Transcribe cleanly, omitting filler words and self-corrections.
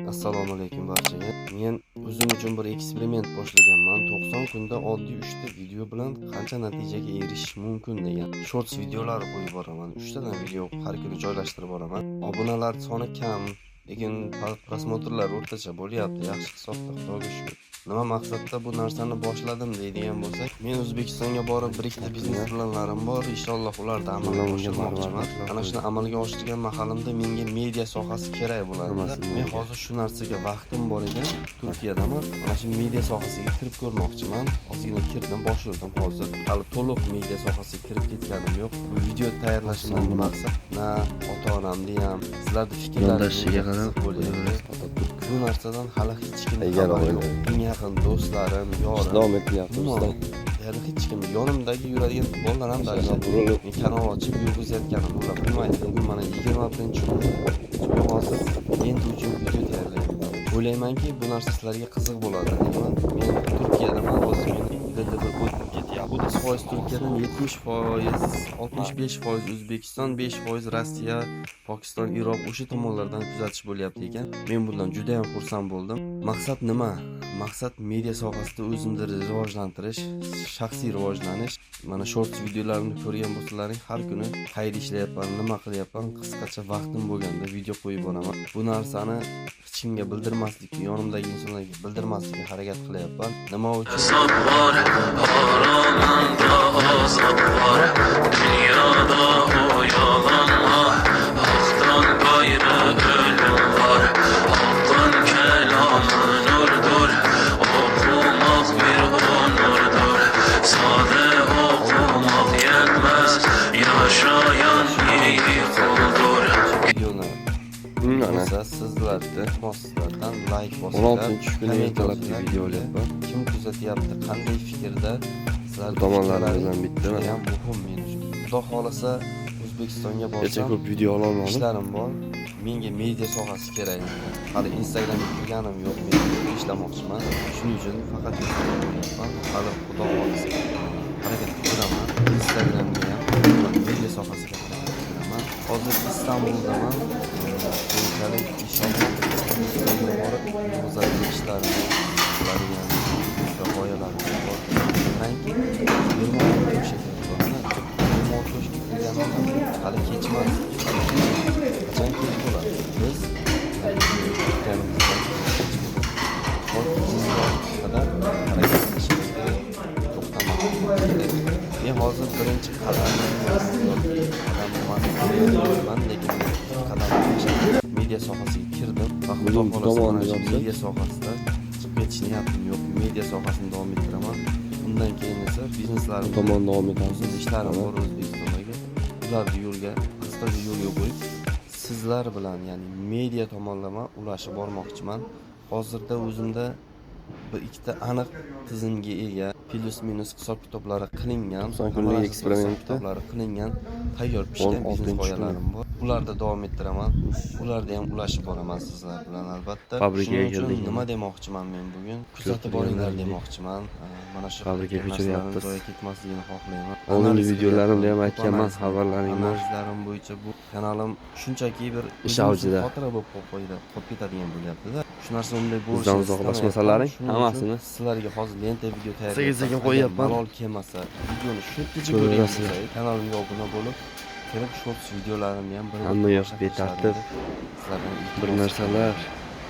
Assalomu alaykum barchaga. Men o'zim uchun bir eksperiment boshlaganman. 90 kunda oddiy 3 ta video bilan qancha natijaga erishish mumkin degan shorts videolar qo'yib boraman. 3 tadan video har kuni joylashtirib boraman. Obunalar soni kam, lekin prosmotrlar o'rtacha bo'lyapti. Yaxshi hisobda, Xudoga shukr. Nima maqsadda bu narsani boshladim deydigan bo'lsak, men O'zbekistonga borib bir ikkita biznes planlarim bor. Inshaalloh ularni amalga oshirmoqchiman. Ana shuni amalga oshirgan mahalimda menga media sohasi kerak bo'ladi. Men hozir shu narsaga vaqtim bor ekan, Turkiyadaman. Mana shu media sohasiga kirib ko'rmoqchiman. Ozgina kirdim, boshladim hozir. Hali to'liq media sohasiga kirib ketganim yo'q. Bu video tayyorlashimdan maqsad na ota-onamni ham, sizlarning fikrlaringizga qarab bo'lyapti. Bu narsadan hali hech kim xabari yo'q. Eng yaqin do'stlarim, yorim, davom etyapti. Hali hech kim yonimdagi yuradigan bolalar ham men kanal ochib yurgizayotganim ular bilmaydi. Bugun mana 21-kun. Hozir endi uchun video tayyorlayapman. O'ylaymanki, bu narsa sizlarga qiziq bo'ladi. Men Turkiyadaman, hozir meni bir o'tib ketyapti. Bu da foiz Turkiyadan 70%, 65% O'zbekiston, 5% Rossiya, Pokiston, Iroq o'sha tomonlardan kuzatish bo'lyapti ekan. Men bundan juda ham xursand bo'ldim. Maqsad nima? Maqsad media sohasida o'zimni rivojlantirish, shaxsiy rivojlanish. Mana shorts videolarimni ko'rgan bo'lsalaring, har kuni qayda ishlayapman, nima qilyapman, qisqacha vaqtim bo'lganda video qo'yib boraman. Bu narsani hech kimga bildirmaslik, yonimdagi insonlarga bildirmaslikka harakat qilyapman. Nima uchun? Sizlardan like bosinglar, 16-kunda ertalabki video olyapman. Kim kuzatyapti, qanday fikrda, sizlar tomonlaringizdan bitta ham muhim men uchun. Xudo xolasa O'zbekistonga borsam, ko'p video ola olmadim. Ishlarim bor. Menga media sohasi kerak. Hali Instagramga kirganim yo'q, men ishlamoqchiman. Shuning uchun faqat bo'lyapman. Hali Xudo xolasa harakat qilaman. Instagramga ham media sohasiga qaraman. Hozir Istanbuldaman. Keyinchalik inshaalloh o'zimizning ishlarimni qiladigan g'oyalarim bor. Qarangki, 26 yoshga kirganman, hali kechmas. Qachon kech bo'ladi? Biz harakat qilishimiz kerak, to'xtamaslik kerak. Men hozir birinchi qadamman, lekin media sohasiga kirdim va xudo xolasa media sohasida chiqib ketish niyatim yo'q. Media sohasini davom ettiraman. Undan keyin esa bizneslarim tomon davom etamiz. Ishlarim bor O'zbekistondagi. Ularni yo'lga, qisqacha yo'lga qo'yib, sizlar bilan, ya'ni media tomonlama ulashib bormoqchiman. Hozirda o'zimda bir ikkita aniq tizimga ega, plus minus hisob kitoblari qilingan, son kunlik eksperimentlar qilingan, tayyor pishgan biznes g'oyalarim bor. Ularda davom ettiraman. Ularda ham ulashib boraman sizlar bilan albatta. Fabrikaga keldik. Nima demoqchiman men bugun? Kuzatib boringlar demoqchiman. Mana shu fabrika ko'chiryapmiz. Joyga ketmasligini xohlayman. Oldingi videolarimda ham aytganman, xabarlaringlar. Analizlarim bo'yicha bu kanalim shunchaki bir ish avjida xotira bo'lib qolib ketadigan bo'lyapti-da. Shu narsa unday bo'lishi uzoqlashmasalaring hammasini sizlarga hozir lenta video tayyorlab qo'yapman. Malol kelmasa, videoni shunchacha ko'rasiz. Kanalimga obuna bo'lib, kelib shorts videolarimni ham bir yo'q betartib bir narsalar